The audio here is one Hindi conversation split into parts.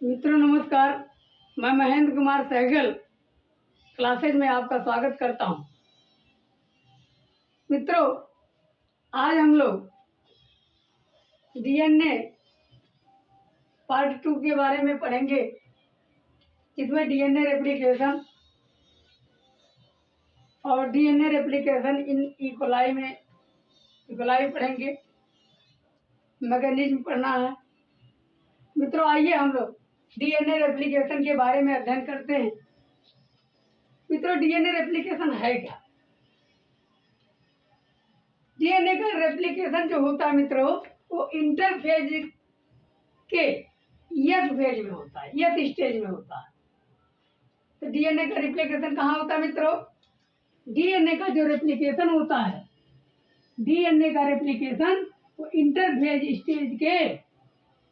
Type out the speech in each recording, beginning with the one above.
मित्रों नमस्कार। मैं महेंद्र कुमार सहगल क्लासेज में आपका स्वागत करता हूं। मित्रों, आज हम लोग डीएनए पार्ट 2 के बारे में पढ़ेंगे। इसमें डीएनए रेप्लिकेशन और डीएनए रेप्लिकेशन इन इकोलाई पढ़ेंगे। मैकेनिज्म पढ़ना है। मित्रों, आइए हम लोग डीएनए रेप्लिकेशन के बारे में अध्ययन करते हैं। मित्रों, डीएनए रेप्लिकेशन है क्या? डीएनए का रेप्लिकेशन जो होता है मित्रों, वो इंटरफेज के यस फेज में होता है, यस स्टेज में होता है। तो डीएनए का रेप्लिकेशन कहाँ होता है मित्रों? डीएनए का जो रेप्लिकेशन होता है, डीएनए का रेप्लिकेशन वो इंटरफेज स्टेज के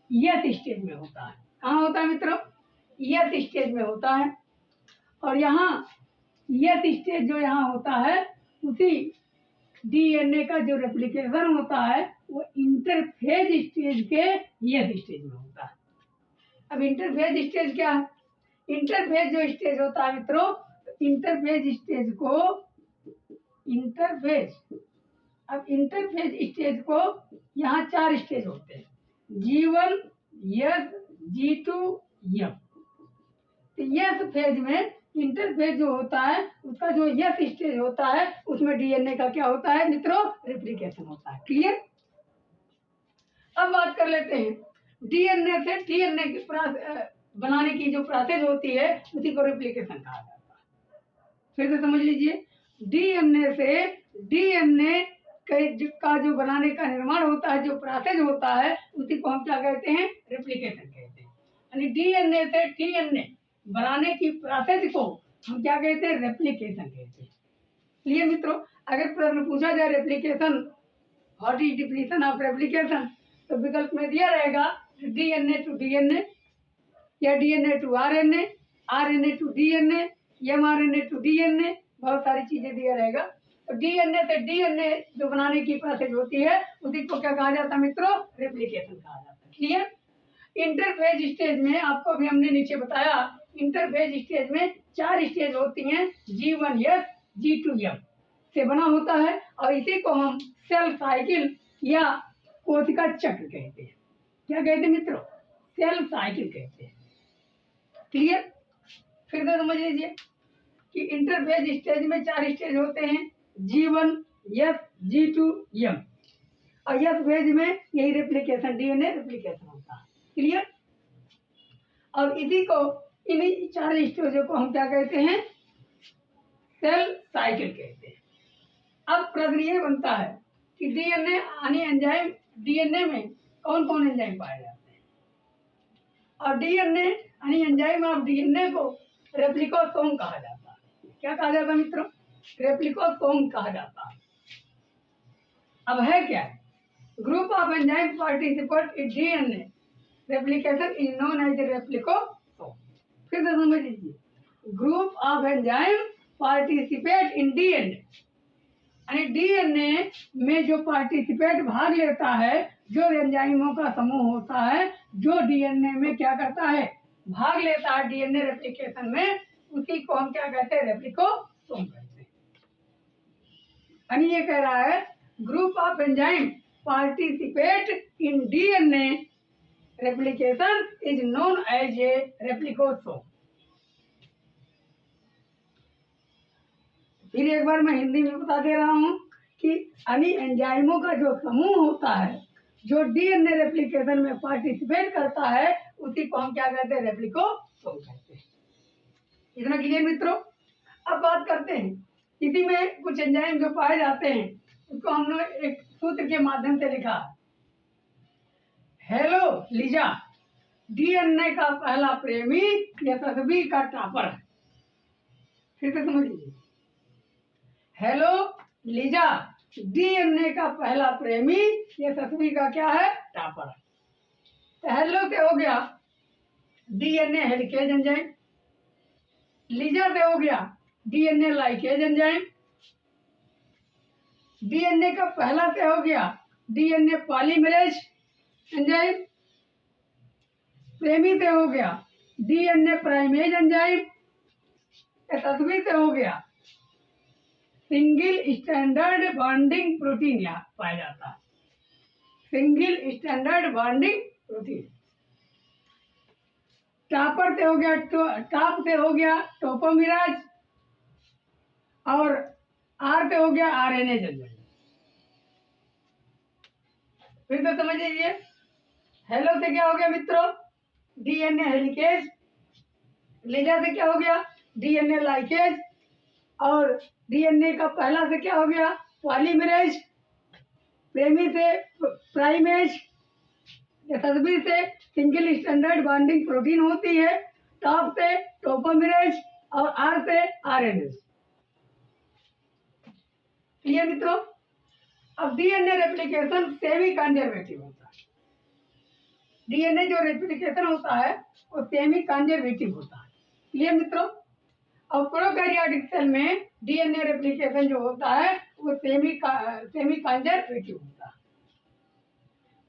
यस स्टेज में होता है। कहाँ होता है मित्रों? यस स्टेज में होता है। और यहाँ यस स्टेज जो यहाँ होता है, उसी डीएनए का जो रेप्लिकेशन होता है वो इंटरफेज स्टेज के यस स्टेज में होता है। अब इंटरफेज स्टेज क्या है? इंटरफेज जो स्टेज होता है मित्रों, इंटरफेज स्टेज को यहाँ 4 स्टेज होते हैं, G1, S, G2, M। तो यस फेज में इंटरफेज जो होता है, उसका जो यस स्टेज होता है, उसमें डीएनए का क्या होता है मित्रों? रेप्लिकेशन होता है। क्लियर? अब बात कर लेते हैं डीएनए से डीएनए की बनाने की जो प्रोसेस होती है, उसी को रेप्लिकेशन कहा जाता है। फिर से समझ लीजिए, डीएनए से डीएनए का जो बनाने का निर्माण होता है, जो प्रोसेस होता है, उसी को हम क्या कहते हैं? रेप्लिकेशन कहते हैं। यानी डीएनए से डीएनए बनाने की प्रोसेस को हम क्या कहते हैं? रेप्लिकेशन कहते हैं। क्लियर मित्रों? अगर प्रश्न पूछा जाए replication, what is definition of replication, तो विकल्प में दिया रहेगा डीएनए टू डीएनए या DNA to RNA, RNA to DNA, mRNA to DNA, बहुत सारी चीजें दिया रहेगा। तो डीएनए से डीएनए जो बनाने की प्रोसेस होती है, उसी को क्या कहा जाता है मित्रों? रेप्लिकेशन कहा जाता है। क्लियर? इंटरफेज स्टेज में आपको अभी हमने नीचे बताया, इंटरफेज स्टेज में 4 स्टेज होती हैं, G1, S, G2, M से बना होता है। और इसी को हम सेल साइकिल या कोशिका चक्र कहते हैं। क्या कहते हैं मित्रों? सेल साइकिल कहते हैं। क्लियर? फिर से समझ लीजिए कि इंटरफेज स्टेज में 4 स्टेज होते हैं, G1, S, G2, M। और यस फेज में यही रेप्लिकेशन, डीएनए रेप्लिकेशन होता है। क्लियर? और इसी को, इन्हीं 4 स्टेजों को हम क्या कहते हैं? सेल साइकिल कहते हैं। अब प्रश्न ये बनता है कि डीएनए यानी एंजाइम, डीएनए में कौन कौन एंजाइम पाए जाते हैं? और डीएनए यानी एंजाइम ऑफ डीएनए को रेप्लिकोसोम कहा जाता है। क्या कहा जाता है मित्रों? रेप्लिकोसोम कहा जाता है। अब है क्या? Group of enzyme participate in DNA replication is known as replicosome. फिर से समझ लीजिए, group of enzyme participate in DNA यानी डीएनए में जो पार्टिसिपेट भाग लेता है, जो एंजाइमों का समूह होता है, जो डीएनए में क्या करता है? भाग लेता है डीएनए रेप्लिकेशन में, उसी को हम क्या कहते हैं? रेप्लिकोसोम कहते हैं। यानी ये कह रहा है group of enzyme participate in DNA replication is known as a replicosome. फिर एक बार मैं हिंदी में बता दे रहा हूं कि यानी एंजाइमों का जो समूह होता है, जो डीएनए रेप्लिकेशन में पार्टिसिपेट करता है, उसी को हम क्या कहते हैं? रेप्लिकोसोम कहते हैं। इतना क्लियर मित्रों? अब बात करते हैं, इसी में कुछ एंजाइम जो पाए जाते हैं, उसको हमने एक सूत्र के माध्यम से लिखा। हेलो लीजा, डीएनए का पहला प्रेमी यशस्वी का टॉपर है। फिर से समझ लीजिए, हेलो लीजा, डीएनए का पहला प्रेमी यशस्वी का क्या है? टॉपर है। तो हेलो से हो गया डीएनए हेलिकेज एंजाइम, लीजा से हो गया डीएनए लाइकेज एंजाइम, डीएनए का पहला से हो गया डीएनए पॉलीमरेज एंजाइम, प्रेमी से हो गया डीएनए प्राइमेज एंजाइम, यशस्वी से हो गया सिंगल स्टैंडर्ड बॉन्डिंग प्रोटीन यहाँ पाया जाता है, single standard bonding protein. Topper से हो गया टॉप से हो गया टोपोमिराज, और आर से हो गया आरएनए एंजाइम। फिर तो समझ लीजिए, हेलो से क्या हो गया मित्रों, डीएनए हेलिकेज, लीजा से क्या हो गया डीएनए लाइकेज, और डीएनए का पहला से क्या हो गया पॉलीमरेज, प्रेमी से प्राइमेज, यशस्वी से सिंगल स्टैंडर्ड बॉन्डिंग प्रोटीन होती है, टॉप से टोपोमिरेज और आर से आरएनए। क्लियर मित्रों। अब डीएनए रेप्लिकेशन सेमी कंजर्वेटिव होता है, डीएनए जो रेप्लिकेशन होता है वो सेमी कंजर्वेटिव होता है। क्लियर मित्रों। और प्रोकैरियोटिक सेल में डीएनए रेप्लिकेशन जो होता है वो सेमी कंजर्वेटिव होता है।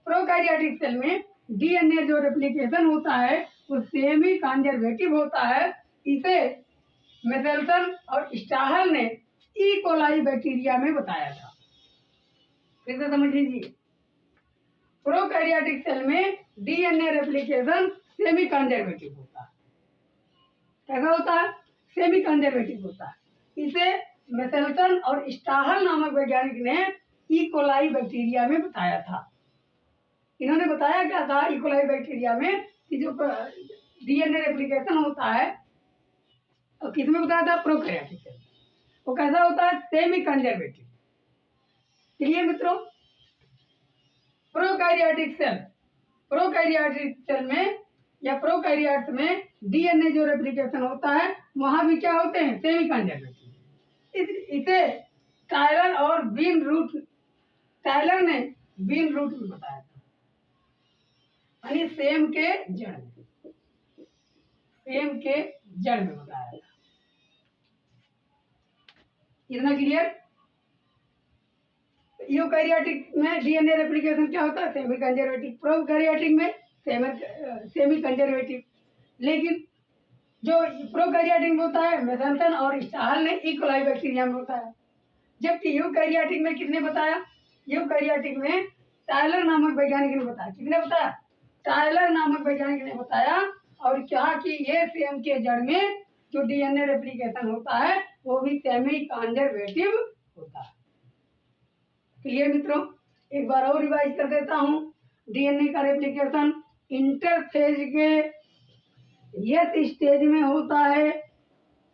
प्रोकैरियोटिक सेल में डीएनए जो रेप्लिकेशन होता है वो सेमी कंजर्वेटिव होता है। इसे मेसेल्सन और स्टाहल ने ई कोलाई बैक्टीरिया में बताया था। फिर से समझ लीजिए, प्रोकैरियोटिक सेल में डीएनए रेप्लिकेशन सेमी कंजर्वेटिव होता है। कैसा होता है सेमी कंजर्वेटिव होता है। इसे मेसेल्सन और स्टाहल नामक वैज्ञानिक ने ई कोलाई बैक्टीरिया में बताया था। इन्होंने बताया क्या था ई कोलाई बैक्टीरिया में कि जो डीएनए रेप्लिकेशन होता है और किसमें बताया था प्रोकैरियोटिक सेल, वो कैसा होता है सेमी कंजर्वेटिव। क्लियर मित्रों। प्रोकैरियोटिक सेल में या प्रोकैरियोट्स में डीएनए जो रेप्लिकेशन होता है वहां भी क्या होते हैं सेमी कंजर्वेटिव। इसे टायलर और टायलर ने बीन रूट में बताया था, यानी सेम के जड़ में बताया था। इतना क्लियर। यूकैरियोटिक में डीएनए रेप्लिकेशन क्या होता है सेमी कंजर्वेटिव, प्रोकैरियोटिक में सेमी कंजर्वेटिव। लेकिन जो प्रोकैरियोटिक में होता है मेसेल्सन और स्टाहल ने ई कोलाई बैक्टीरिया में बताया, जबकि यूकैरियोटिक में किसने बताया, यूकैरियोटिक में टायलर नामक वैज्ञानिक ने बताया। किसने बताया टायलर नामक वैज्ञानिक ने बताया। और क्या कि ये सेम के जड़ में जो डीएनए रेप्लिकेशन होता है वो भी सेमी कंजर्वेटिव होता है। क्लियर मित्रों। एक बार और रिवाइज कर देता हूँ। डीएनए का रेप्लिकेशन इंटरफेज के यस स्टेज में होता है।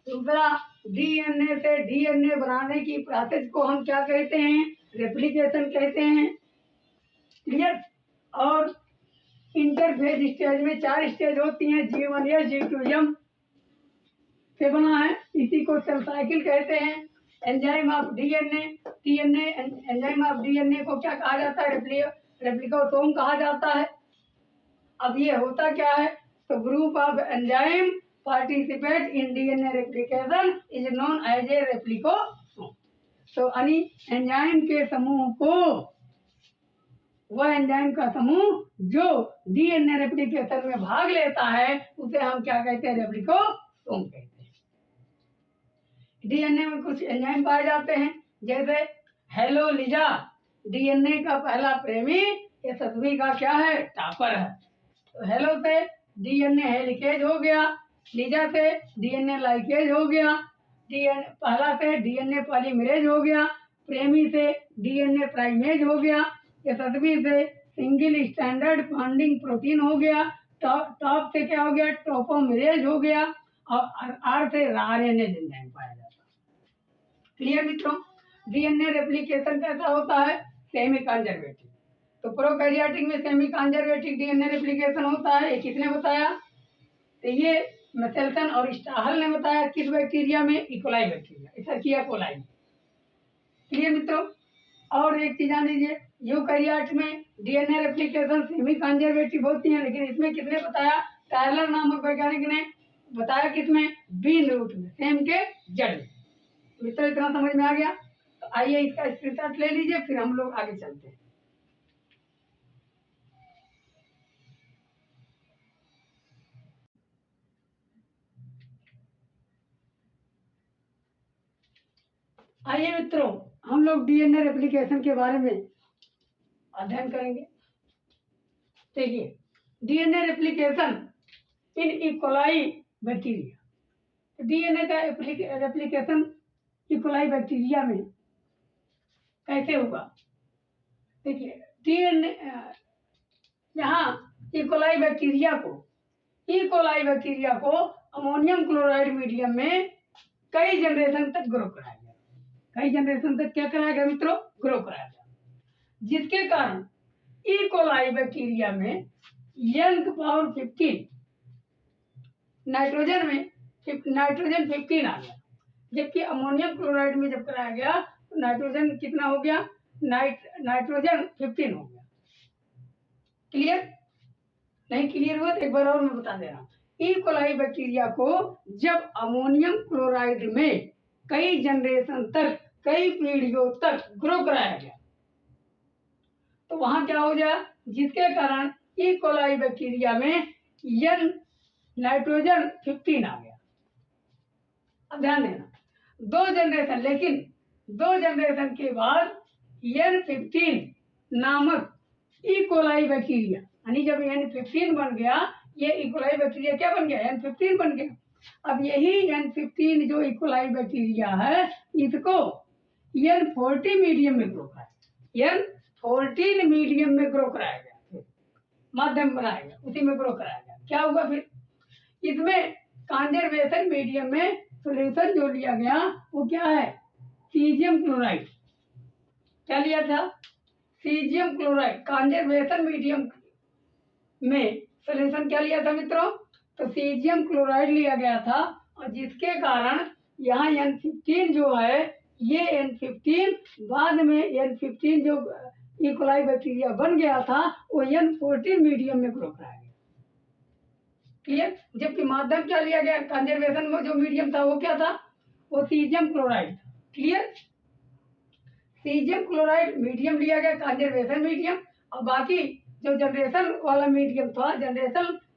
दूसरा, डीएनए से डीएनए बनाने की प्रोसेस को हम क्या कहते हैं रेप्लिकेशन कहते हैं। क्लियर। और इंटरफेज स्टेज में 4 स्टेज होती हैं, G1S G2M से बना है, इसी को सेल साइकिल कहते हैं। Enzyme of DNA enzyme of DNA को क्या कहा जाता है रेप्लिकोसोम कहा जाता है। अब ये होता क्या है, तो group of enzyme participate in DNA replication is known as a replicosome. तो यानी एंजाइम के समूह को, वह एंजाइम का समूह जो डीएनए रेप्लिकेशन में भाग लेता है उसे हम क्या कहते हैं रेप्लिकोसोम कहते हैं। डीएनए में कुछ एंजाइम पाए जाते हैं, जैसे हेलो लीजा डीएनए का पहला प्रेमी, यशस्वी का क्या है टॉपर है। तो हेलो से डीएनए हेलिकेज हो गया, लीजा से डीएनए लाइकेज हो गया, पहला से डीएनए पॉलीमरेज हो गया, प्रेमी से डीएनए प्राइमेज हो गया, यशस्वी से सिंगल स्टैंडर्ड बॉन्डिंग प्रोटीन हो गया, टॉप से क्या हो गया टोपोमेरेज हो गया, और आर से आरएनए एंजाइम पाया जाता है। क्लियर मित्रों। डीएनए रेप्लिकेशन कैसा होता है सेमी कंजर्वेटिव। तो प्रोकैरियोटिक में सेमी कंजर्वेटिव डीएनए रेप्लिकेशन होता है, ये किसने बताया, तो ये मेसेल्सन और स्टाहल ने बताया। किस बैक्टीरिया में, ई कोलाई बैक्टीरिया, इथरकिया कोलाई। क्लियर मित्रों। और एक चीज जान लीजिए, यूकैरियोट में डीएनए रेप्लिकेशन सेमी कंजर्वेटिव होती है, लेकिन इसमें किसने बताया टायलर नामक वैज्ञानिक ने बताया, किसमें बीन रूट में सेम के जड़ में। मित्रों इतना समझ में आ गया। तो आइए इसका स्क्रीनशॉट ले लीजिए, फिर हम लोग आगे चलते हैं। आइए मित्रों, हम लोग डीएनए रेप्लिकेशन के बारे में अध्ययन करेंगे। देखिए, DNA replication in E coli bacteria. DNA का रेप्लिकेशन इकोलाई बैक्टीरिया में कैसे होगा? देखिए, डीएनए यहाँ इकोलाई बैक्टीरिया को अमोनियम क्लोराइड मीडियम में कई जनरेशन तक ग्रो कराया गया। कई जनरेशन तक क्या कराया गया मित्रों? ग्रो कराया गया, जिसके कारण ई कोलाई बैक्टीरिया में N⁻15 नाइट्रोजन 15 आ गया, जबकि अमोनियम क्लोराइड में जब कराया गया तो नाइट्रोजन कितना हो गया? नाइट्रोजन 15 हो गया। क्लियर? नहीं क्लियर हुआ तो एक बार और मैं बता दे रहा हूँ। ई कोलाई बैक्टीरिया को जब अमोनियम क्लोराइड में कई जनरेशन तक, कई पीढ़ियों तक ग्रो कराया गया तो वहां क्या हो गया? जिसके कारण ई कोलाई बैक्टीरिया में नाइट्रोजन 15 आ गया। अब ध्यान देना, लेकिन दो जनरेशन के बाद N15 नामक ई कोलाई बैक्टीरिया, यानी जब N15 बन गया, ये ई कोलाई बैक्टीरिया क्या बन गया? N15 बन गया। अब यही N15 जो ई कोलाई बैक्टीरिया है, इसको N40 मीडियम में ग्रो कराया, N14 मीडियम में ग्रो कराया गया, माध्यम बनाया गया, उसी में ग्रो कराया गया। क्या हुआ फिर? इसमें कंजर्वेशन मीडियम में सोल्यूशन जो लिया गया वो क्या है? Caesium chloride. क्या लिया था? Caesium chloride. कंजर्वेशन मीडियम में सोल्यूशन क्या लिया था मित्रों? तो सीजियम क्लोराइड लिया गया था, और जिसके कारण यहाँ N15 जो है, ये N15 बाद में N15 जो ई कोलाई बैक्टीरिया बन गया था वो N14 मीडियम में ग्रो कराया गया। क्लियर? जबकि माध्यम क्या लिया गया? कंजर्वेशन में जो मीडियम था वो क्या था? वो caesium chloride. Clear? Caesium chloride medium लिया गया, कंजर्वेशन मीडियम, और बाकी जो जनरेशन वाला मीडियम था,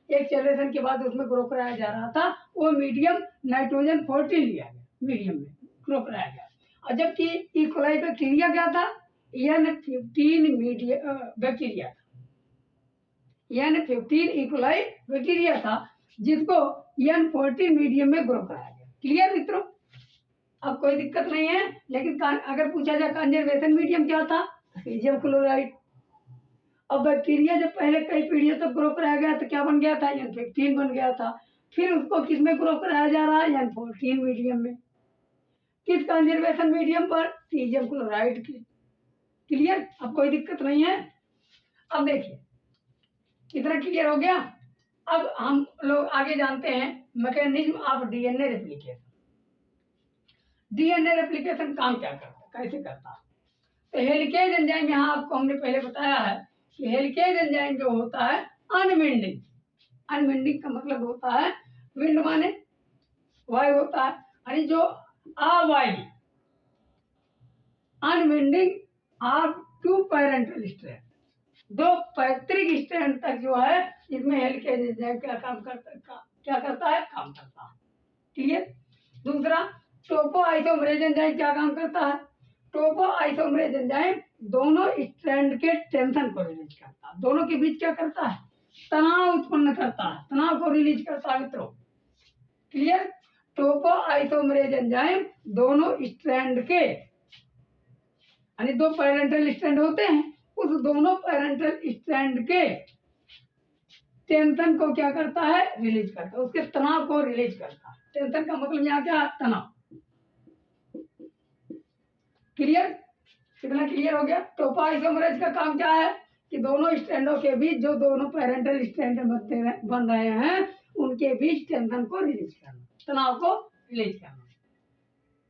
एक जनरेशन के बाद उसमें ग्रो कराया जा रहा था, वो मीडियम नाइट्रोजन 14 लिया गया, मीडियम में ग्रो कराया गया। और जबकि ई कोलाई बैक्टीरिया क्या था? N15 बैक्टीरिया था, N15 ई कोलाई बैक्टीरिया था, जिसको N14 मीडियम में ग्रो कराया गया। क्लियर मित्रों? अब कोई दिक्कत नहीं है, लेकिन अगर पूछा जाए कंजर्वेशन मीडियम क्या था? Caesium chloride. अब बैक्टीरिया जब पहले कई पीढ़ियों तक ग्रो कराया गया तो क्या बन गया था? N15 बन गया था। फिर उसको किस में ग्रो कराया जा रहा है? N14 मीडियम में। किस कंजर्वेशन मीडियम पर? सीजियम क्लोराइड की। क्लियर? अब कोई दिक्कत नहीं है। अब देखिए, कितना क्लियर हो गया? अब हम लोग आगे जानते हैं mechanism of DNA replication. DNA replication काम क्या करता है, कैसे करता है? तो हेलिकेज एंजाइम, यहाँ आपको हमने पहले बताया है कि हेलिकेज एंजाइम जो होता है अनविंडिंग, अनविंडिंग का मतलब होता है, विंड माने वायु होता है, यानी जो अवायु, अनविंडिंग ऑफ 2 पैरेंटल स्ट्रैंड, 2 पैतृक स्ट्रैंड तक जो है, इसमें हेलिकेज एंजाइम क्या काम करता है? काम करता है। क्लियर? दूसरा, टोपो आइसोमरेज एंजाइम क्या काम करता है? टोपो आइसोमरेज एंजाइम दोनों स्ट्रैंड के टेंशन को रिलीज करता है, दोनों के बीच क्या करता है? तनाव उत्पन्न करता है, तनाव को रिलीज करता है मित्रों। क्लियर? टोपो आइसोमरेज एंजाइम दोनों स्ट्रैंड के, यानी 2 पैरेंटल स्ट्रैंड होते हैं, उस दोनों पैरेंटल स्ट्रैंड के टेंशन को क्या करता है? रिलीज करता है, उसके तनाव को रिलीज करता है। टेंशन का मतलब यहाँ क्या? तनाव। क्लियर? कितना क्लियर हो गया? टोपो आइसोमरेज का काम क्या है? कि दोनों स्ट्रैंडों के बीच जो दोनों पैरेंटल स्ट्रैंड बन रहे हैं, उनके बीच टेंशन को रिलीज करना, तनाव को रिलीज करना,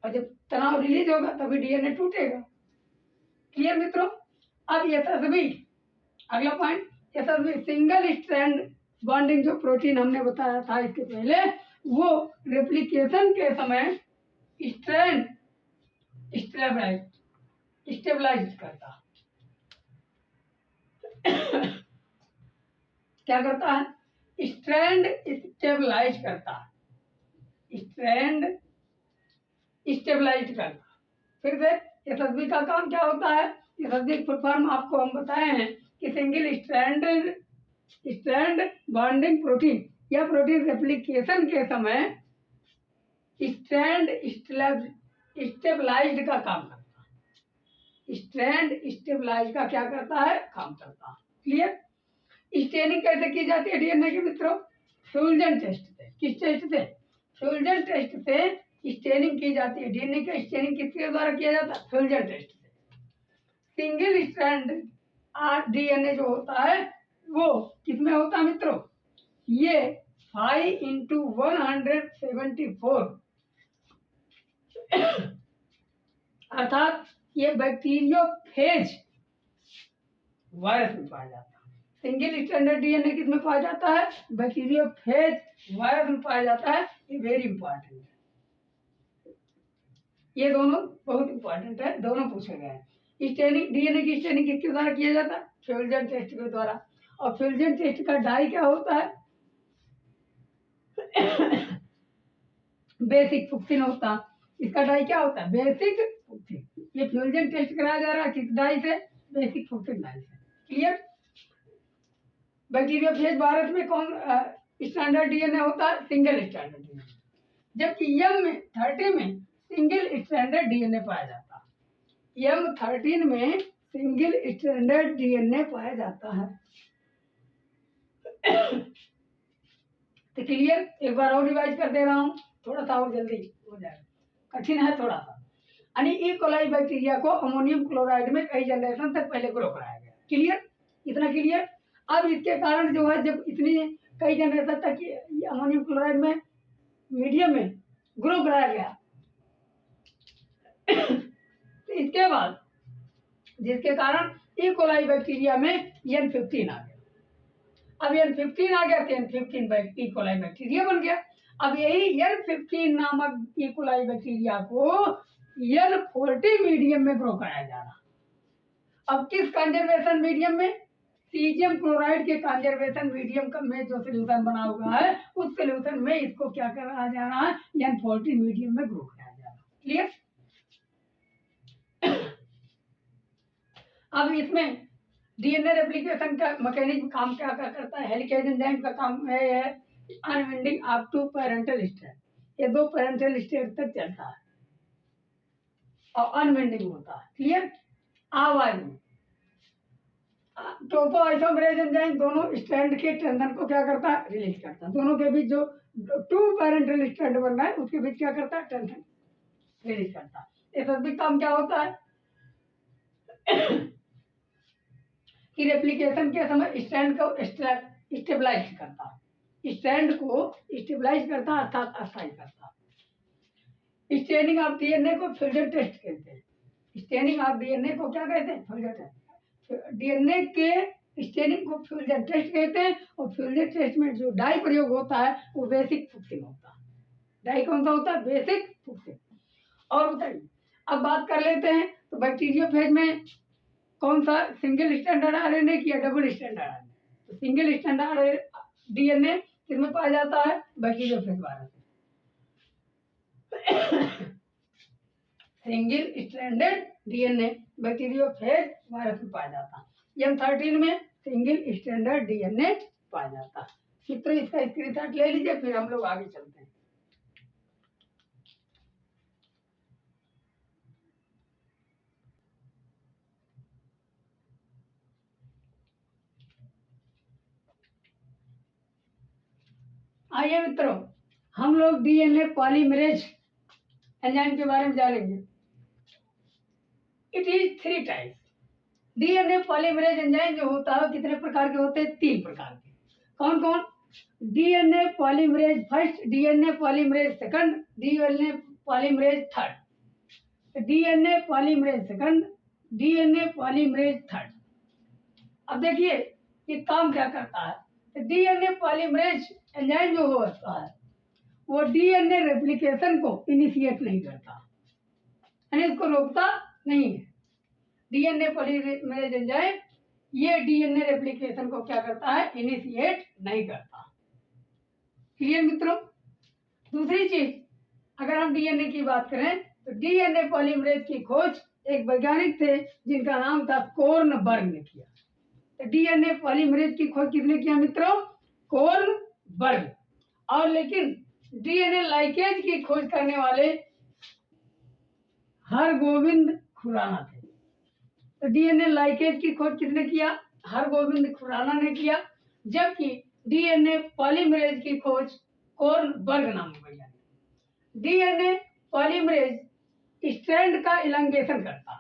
और जब तनाव रिलीज होगा तभी डीएनए टूटेगा। क्लियर मित्रों? अब यशस्वी, अगला पॉइंट, यशस्वी सिंगल स्ट्रैंड बॉन्डिंग जो प्रोटीन हमने बताया था इसके पहले, वो रेप्लिकेशन के समय स्ट्रैंड स्टेबलाइज करता है। क्या करता है? स्ट्रैंड स्टेबलाइज करता है, स्ट्रैंड स्टेबलाइज करता है। फिर से एसएसबी का काम क्या होता है? एसएसबी फुल फॉर्म आपको हम बताए हैं कि सिंगल स्ट्रैंड बॉन्डिंग प्रोटीन या प्रोटीन रेप्लिकेशन के समय स्ट्रैंड स्टेबलाइज्ड का काम करता है। स्ट्रैंड स्टेबलाइज का क्या करता है? काम करता है। क्लियर? स्टेनिंग कैसे की जाती है डीएनए के मित्रों? फ्यूजन टेस्ट से। किस टेस्ट से? फ्यूजन टेस्ट से स्टेनिंग की जाती है। डीएनए का स्टेनिंग किसके द्वारा किया जाता है? फ्यूजन टेस्ट से। सिंगल स्ट्रैंड डीएनए जो होता है वो किसमें होता है मित्रों? ये 5×174 अर्थात ये बैक्टीरियोफेज वायरस में पाया जाता है। सिंगल स्ट्रैंडर्ड डीएनए किसमें पाया जाता है? बैक्टीरियोफेज वायरस में पाया जाता है। ये वेरी इंपॉर्टेंट है। ये दोनों बहुत इंपॉर्टेंट है, दोनों पूछे गए हैं। स्टेनिंग डीएनए की स्टेनिंग किसके द्वारा किया जाता है? फ्यूजन टेस्ट के द्वारा। और फ्यूजन टेस्ट का डाई क्या होता है? बेसिक फुक्सिन होता है। इसका डाई क्या होता है? बेसिक फुक्सिन। ये फ्यूजन टेस्ट कराया जा रहा है किस डाई से? बेसिक फुक्सिन डाई से। क्लियर? बैक्टीरियोफेज वायरस में कौन स्टैंडर्ड डीएनए होता है? Single standard DNA. जबकि M13 में सिंगल स्टैंडर्ड डीएनए पाया जाता है। M13 में सिंगल स्टैंडर्ड डीएनए पाया जाता है। तो क्लियर? एक बार और रिवाइज कर दे रहा हूँ, थोड़ा सा और जल्दी हो जाएगा, कठिन है थोड़ा सा। यानी ई कोलाई बैक्टीरिया को अमोनियम क्लोराइड में कई जनरेशन तक पहले ग्रो कराया गया। क्लियर? इतना क्लियर? अब इसके कारण जो है जब इतनी कई जनरेशन तक अमोनियम क्लोराइड में मीडियम में ग्रो कराया गया तो इसके बाद जिसके कारण ई कोलाई बैक्टीरिया में N15 आ गया। अब N15 आ गया तो N15 ई कोलाई बैक्टीरिया बन गया। अब यही N15 नामक ई कोलाई बैक्टीरिया को N40 मीडियम में ग्रो कराया जा रहा। अब किस कंजर्वेशन मीडियम में? सीजियम क्लोराइड के कंजर्वेशन मीडियम में जो सोल्यूशन बना हुआ है उस सोल्यूशन में इसको क्या कराया जा रहा है? N40 मीडियम में ग्रो कराया जा रहा है। क्लियर? अब इसमें डीएनए रेप्लिकेशन का मैकेनिज्म काम क्या करता है? हेलिकेज एंजाइम का काम है अनविंडिंग अप टू पैरेंटल स्टेट। ये 2 पैरेंटल स्टेट तक चलता है और अनविंडिंग होता है। क्लियर? आवाज में टोपोआइसोमरेज एंजाइम दोनों स्ट्रैंड के टेंशन को क्या करता है? रिलीज करता है। दोनों के बीच जो 2 पैरेंटल स्ट्रैंड बन रहा है उसके बीच क्या करता है? टेंशन रिलीज करता है। इस भी काम क्या होता है कि रेप्लिकेशन के समय स्ट्रैंड को स्टेबलाइज करता है। स्ट्रैंड को स्टेबलाइज करता है अर्थात अस्थायी करता है। स्टेनिंग ऑफ डीएनए को फ्यूजन टेस्ट कहते हैं। स्टेनिंग ऑफ डीएनए को क्या कहते हैं? Feulgen test. डीएनए के स्टेनिंग को फ्यूजन टेस्ट कहते हैं। और फ्यूजन टेस्ट में जो डाई प्रयोग होता है वो बेसिक फुक्सिन होता है। डाई कौन सा होता है? बेसिक फुक्सिन। और बताइए, अब बात कर लेते हैं तो बैक्टीरियोफेज में कौन सा सिंगल स्टैंडर्ड आरएनए की या डबल स्टैंडर्ड आरएनए? तो सिंगल स्टैंडर्ड डीएनए किसमें पाया जाता है? बैक्टीरियोफेज वायरस में। Single standard DNA bacteriophage virus में पाया जाता है। M13 में सिंगल स्टैंडर्ड डीएनए पाया जाता है। चित्र इसका स्क्रीनशॉट ले लीजिए, फिर हम लोग आगे चलते हैं। आइए मित्रों, हम लोग डीएनए पॉलीमरेज एंजाइम के बारे में जानेंगे। It is 3 types. DNA polymerase enzyme जो होता है कितने प्रकार के होते हैं? 3 प्रकार के। कौन कौन? DNA polymerase first, DNA polymerase second, DNA polymerase third. DNA polymerase second, DNA polymerase third. अब देखिए ये काम क्या करता है। डीएनए पॉलीमरेज एंजाइम जो होता है वो डीएनए रेप्लिकेशन को इनिशिएट नहीं करता, यानी इसको रोकता नहीं है। डीएनए पॉलीमरेज एंजाइम ये डीएनए रेप्लिकेशन को क्या करता है? इनिशिएट नहीं करता। क्लियर मित्रों? दूसरी चीज, अगर हम डीएनए की बात करें तो डीएनए पॉलीमरेज की खोज एक वैज्ञानिक थे जिनका नाम था कोर्नबर्ग ने किया। तो डीएनए पॉलीमरेज की खोज किसने किया मित्रों? कोर्नबर्ग। और लेकिन डीएनए लाइकेज की खोज करने वाले हरगोविंद खुराना थे। तो डीएनए लाइकेज की खोज किसने किया? हरगोविंद खुराना ने किया। जबकि डीएनए पॉलीमरेज की खोज कोर्नबर्ग नामक वैज्ञानिक। डीएनए पॉलीमरेज स्ट्रैंड का इलांगेशन करता है।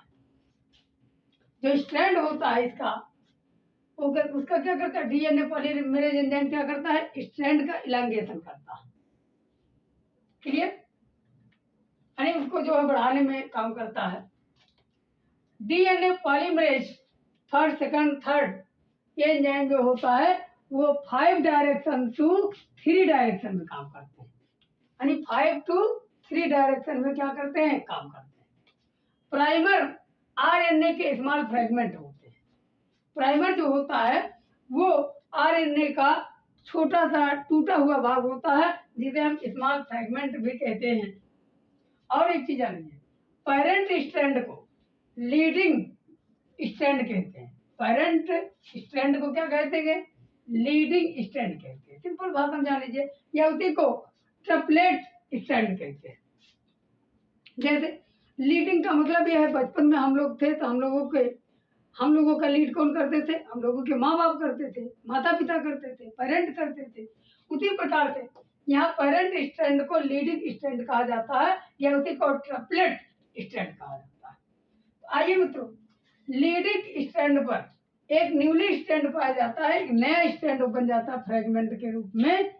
जो स्ट्रैंड होता है इसका उसका क्या करता है? डीएनए पॉलीमरेज एंजाइम क्या करता है? स्ट्रैंड का इलांगेशन करता है। क्लियर? यानी उसको जो है बढ़ाने में काम करता है। DNA polymerase first, second, third ये एंजाइम जो होता है वो 5 डायरेक्शन टू 3 डायरेक्शन में काम करते हैं। यानी 5 to 3 डायरेक्शन में क्या करते हैं? काम करते हैं। प्राइमर आरएनए के स्मॉल फ्रेगमेंट होते हैं। प्राइमर जो होता है वो आरएनए का छोटा सा टूटा हुआ भाग होता है जिसे हम स्मॉल फ्रेगमेंट भी कहते हैं। और एक चीज जानिए, पेरेंट स्ट्रैंड को लीडिंग स्ट्रैंड कहते हैं। पेरेंट स्ट्रैंड को क्या कहते हैं? लीडिंग स्ट्रैंड कहते हैं। सिंपल भाषा में जान लीजिए, या उसी को ट्रिपलेट स्ट्रैंड कहते हैं। जैसे लीडिंग का मतलब यह है, बचपन में हम लोग थे तो हम लोगों का लीड कौन करते थे? हम लोगों के माँ बाप करते थे, माता पिता करते थे, पेरेंट करते थे। उसी प्रकार से यहाँ पेरेंट स्ट्रैंड को लीडिंग स्ट्रैंड कहा जाता है या उसी को ट्रिपलेट स्ट्रैंड कहा जाता है। आइए मित्रों, लीडिंग स्ट्रैंड पर एक न्यूली स्ट्रैंड पाया जाता है, एक नया स्ट्रैंड बन जाता है फ्रेगमेंट के रूप में।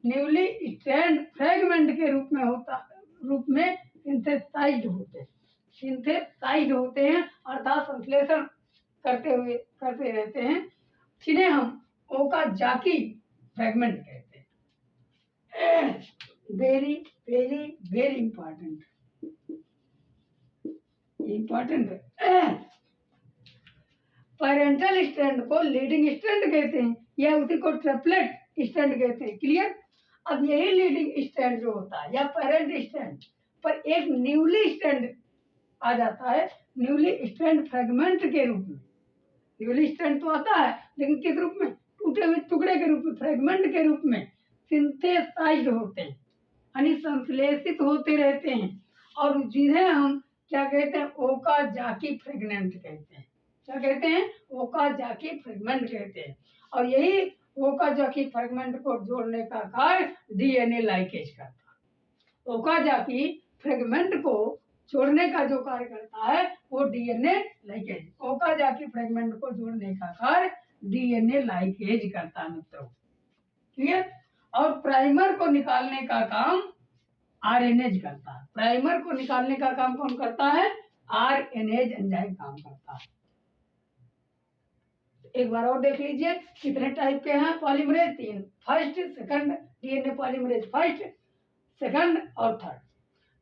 न्यूली स्ट्रैंड फ्रेगमेंट के रूप में सिंथेसाइज्ड होते हैं अर्थात संश्लेषण करते रहते हैं, जिन्हें हम ओकाजाकी फ्रेगमेंट कहते हैं। वेरी वेरी वेरी इंपॉर्टेंट है। पेरेंटल स्ट्रैंड को लीडिंग स्ट्रैंड कहते हैं या उसी को ट्रिपलेट स्ट्रैंड कहते हैं। क्लियर? अब यही लीडिंग स्ट्रैंड जो होता है या पेरेंट स्ट्रैंड पर एक न्यूली स्ट्रैंड आ जाता है, न्यूली स्ट्रैंड फ्रेगमेंट के रूप में। न्यूली स्ट्रैंड तो आता है लेकिन किस रूप में? टूटे हुए टुकड़े के रूप में, फ्रेगमेंट के रूप में सिंथेसाइज्ड होते हैं, यानी संश्लेषित होते रहते हैं। और जिन्हें हम क्या कहते हैं? ओकाजाकी फ्रेगमेंट कहते हैं। क्या कहते हैं? ओकाजाकी फ्रेगमेंट कहते हैं। और यही ओकाजाकी फ्रेगमेंट को जोड़ने का कार्य डीएनए लाइकेज करता है। ओकाजाकी फ्रेगमेंट को जोड़ने का जो कार्य करता है वो डीएनए लाइकेज। ओकाजाकी फ्रेगमेंट को जोड़ने का कार्य डीएनए लाइकेज करता है मित्रों। क्लियर? और प्राइमर को निकालने का काम आरएनएज करता है। प्राइमर को निकालने का काम कौन करता है? आरएनएज एंजाइम काम करता है। एक बार और देख लीजिए कितने टाइप के हैं polymerase? 3। First, second, DNA polymerase first, second और थर्ड।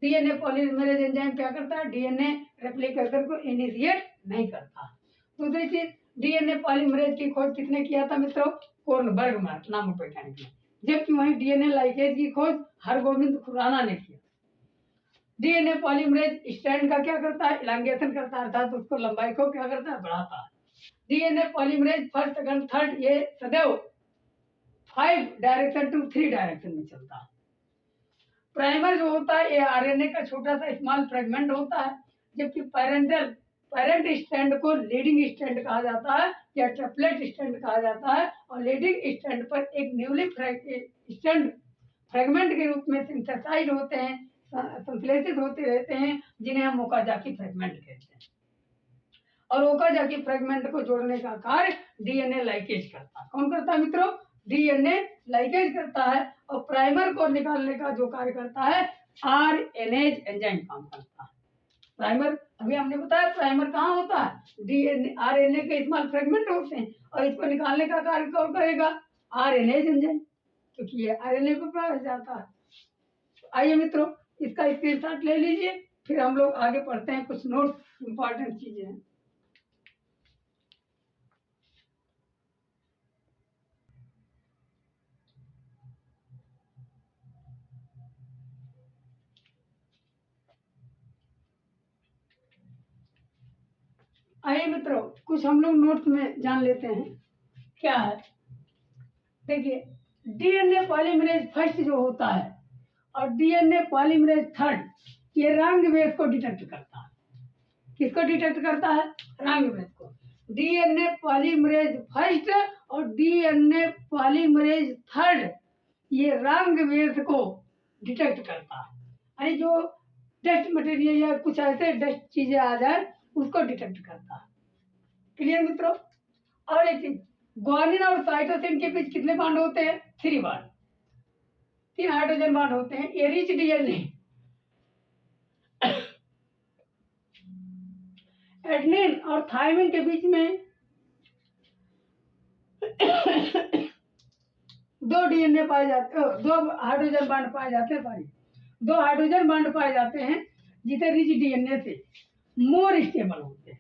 डीएनए पॉलीमरेज एंजाइम क्या करता है? डीएनए रेप्लिकेशन को इनिशिएट नहीं करता। दूसरी चीज, डीएनए पॉलीमरेज की खोज किसने किया था मित्रों? कोर्नबर्ग नामक वैज्ञानिक ने। जबकि वहीं डीएनए लाइकेज की खोज हरगोविंद खुराना ने किया। डीएनए पॉलीमरेज स्ट्रैंड का क्या करता है? इलांगेशन करता है अर्थात उसको लंबाई को क्या करता है? बढ़ाता है। DNA polymerase first, second, third ये सदैव 5 डायरेक्शन टू 3 डायरेक्शन में चलता है। प्राइमर जो होता है ये आरएनए का छोटा सा स्मॉल फ्रेगमेंट होता है, जबकि पेरेंट स्ट्रैंड को लीडिंग स्ट्रैंड कहा जाता है या ट्रिपलेट स्ट्रैंड कहा जाता है। और लीडिंग स्ट्रैंड पर एक न्यूली स्ट्रैंड फ्रेगमेंट के रूप में सिंथेसाइज्ड होते हैं, संश्लेषित होते रहते हैं, जिन्हें हम ओकाजाकी फ्रेगमेंट कहते हैं। और ओकाजाकी फ्रेगमेंट को जोड़ने का कार्य डीएनए लाइकेज करता है। कौन करता है मित्रों? डीएनए लाइकेज करता है। और प्राइमर को निकालने का जो कार्य करता है आरएनएज एंजाइम काम करता है। प्राइमर अभी हमने बताया प्राइमर कहाँ होता है? डीएनए आरएनए के स्मॉल फ्रेगमेंट होते हैं और इसको निकालने का कार्य कौन करेगा? आरएनएज एंजाइम, क्योंकि ये आरएनए पे पाया जाता है। आइए मित्रों इसका स्क्रीनशॉट ले लीजिए, फिर हम लोग आगे पढ़ते हैं। कुछ नोट्स इंपॉर्टेंट चीजें हैं। आइए मित्रों, कुछ हम लोग नोट्स में जान लेते हैं क्या है। देखिए, डीएनए पॉलीमरेज फर्स्ट जो होता है और डीएनए पॉलीमरेज थर्ड, ये रंग बेस को डिटेक्ट करता है। किसको डिटेक्ट करता है? रंग बेस को। डीएनए पॉलीमरेज फर्स्ट और डीएनए पॉलीमरेज थर्ड, ये रंग बेस को डिटेक्ट करता है। यानी जो डस्ट मटेरियल या कुछ ऐसे डस्ट चीजें आ जाए उसको डिटेक्ट करता है। क्लियर मित्रों? और एक चीज, ग्वानिन और साइटोसिन के बीच कितने बॉन्ड होते हैं? 3 बॉन्ड, 3 हाइड्रोजन बॉन्ड होते हैं। ये रिच डीएनए एडेनिन और थायमिन के बीच में 2 डीएनए पाए जाते हैं, 2 हाइड्रोजन बॉन्ड पाए जाते हैं, सॉरी 2 हाइड्रोजन बॉन्ड पाए जाते हैं जिसे रिच डीएनए से मोर स्टेबल होते हैं।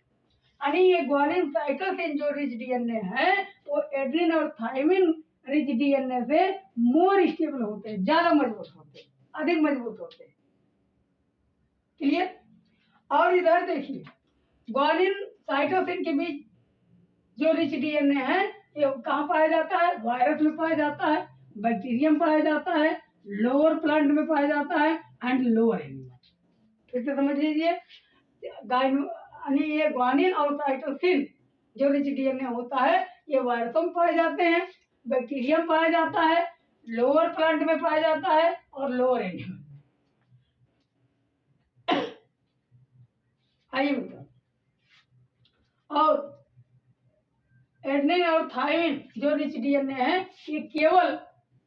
यानी ये ग्वानिन साइटोसिन जो रिच डीएनए है वो एडेनिन और थायमिन रिच डीएनए से मोर स्टेबल होते हैं, ज्यादा मजबूत होते हैं, अधिक मजबूत होते हैं। क्लियर? और इधर देखिए, ग्वानिन साइटोसिन के बीच जो रिच डीएनए है ये कहाँ पाया जाता है? वायरस में पाया जाता है, बैक्टीरियम पाया जाता है, लोअर प्लांट में पाया जाता है एंड लोअर एनिमल। फिर से समझ लीजिए, यानी ये ग्वानिन और साइटोसिन जो रिच डीएनए होता है ये वायरसों में पाए जाते हैं, बैक्टीरियम पाया जाता है, लोअर प्लांट में पाया जाता है और लोअर एनिमल। आइए मित्रों, और एडेनिन और थायमिन जो रिच डीएनए है ये केवल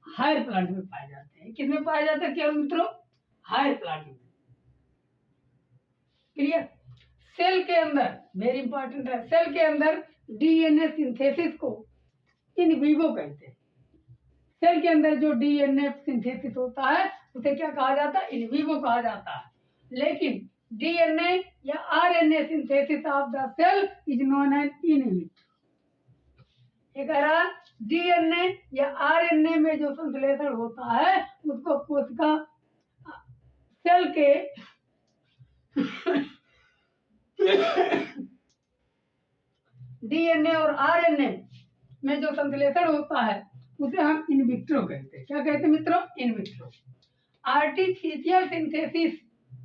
हायर प्लांट में पाए जाते हैं। किसमें पाया जाता है? केवल मित्रों हायर प्लांट में। क्लियर? सेल के अंदर, वेरी इंपॉर्टेंट है, सेल के अंदर डीएनए सिंथेसिस को इन विवो कहते हैं। सेल के अंदर जो डीएनए सिंथेसिस होता है उसे क्या कहा जाता है? इन विवो कहा जाता है। लेकिन डीएनए या RNA synthesis of the cell is known as in vitro. ये कह रहा डीएनए या आरएनए में जो संश्लेषण होता है उसको कोशिका सेल के डीएनए और आरएनए में जो संश्लेषण होता है उसे हम इन विट्रो कहते हैं। क्या कहते हैं मित्रों? In vitro. Artificial synthesis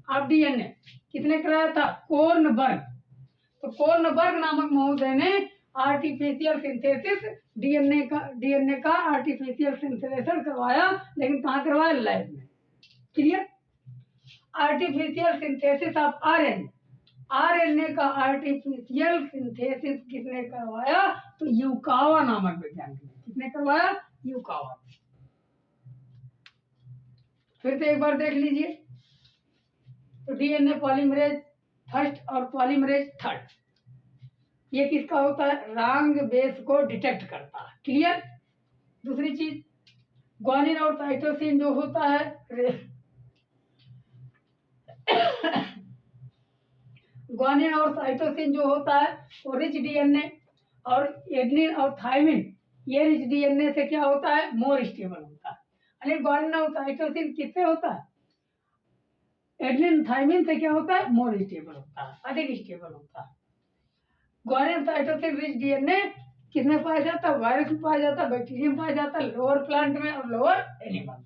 of DNA किसने कराया था? कोर्नबर्ग। तो कोर्नबर्ग नामक महोदय ने आर्टिफिशियल सिंथेसिस डीएनए का आर्टिफिशियल सिंथेसिस करवाया, लेकिन कहाँ करवाया? लैब में। Clear? Artificial synthesis of RNA, RNA का आर्टिफिशियल सिंथेसिस किसने करवाया? तो यूकावा नामक वैज्ञानिक ने। किसने करवाया? यूकावा। फिर से एक बार देख लीजिए, तो डीएनए पॉलीमरेज फर्स्ट और पॉलीमरेज थर्ड, ये किसका होता है? रंग बेस को डिटेक्ट करता है। क्लियर? दूसरी चीज, ग्वानिन और साइटोसिन जो होता है ग्वानिन और साइटोसिन जो होता है वो रिच डीएनए और एडेनिन और थायमिन ये रिच डीएनए से क्या होता है? मोर स्टेबल होता है। यानी ग्वानिन और साइटोसिन किससे होता है? एडेनिन थायमिन से क्या होता है? मोर स्टेबल होता है, अधिक स्टेबल होता है। ग्वानिन साइटोसिन रिच डीएनए किसमें पाया जाता है? वायरस में पाया जाता है, बैक्टीरिया में पाया जाता है, लोअर प्लांट में और लोअर एनिमल।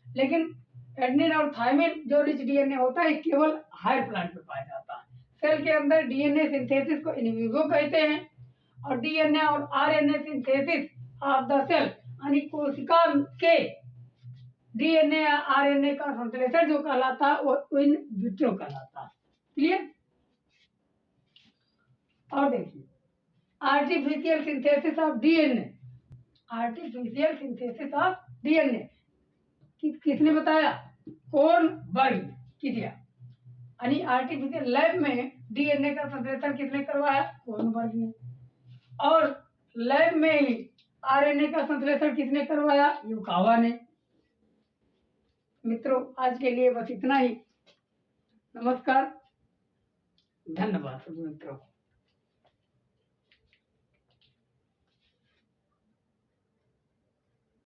लेकिन एडेनिन और थायमिन जो रिच डीएनए होता है केवल हायर प्लांट में पाया जाता है। सेल के अंदर डीएनए सिंथेसिस को इन विवो कहते हैं और डीएनए और RNA synthesis of the cell यानी कोशिका के डीएनए या आरएनए का संश्लेषण जो कहलाता है वो इन विट्रो कहलाता है। क्लियर? और देखिए, artificial synthesis of DNA, artificial synthesis of DNA किसने बताया? कोर्नबर्ग किया। यानी आर्टिफिशियल लैब में डीएनए का संश्लेषण किसने करवाया? कोर्नबर्ग ने। और लैब में ही आरएनए का संश्लेषण किसने करवाया? यूकावा ने। मित्रों, आज के लिए बस इतना ही। नमस्कार, धन्यवाद सभी मित्रों।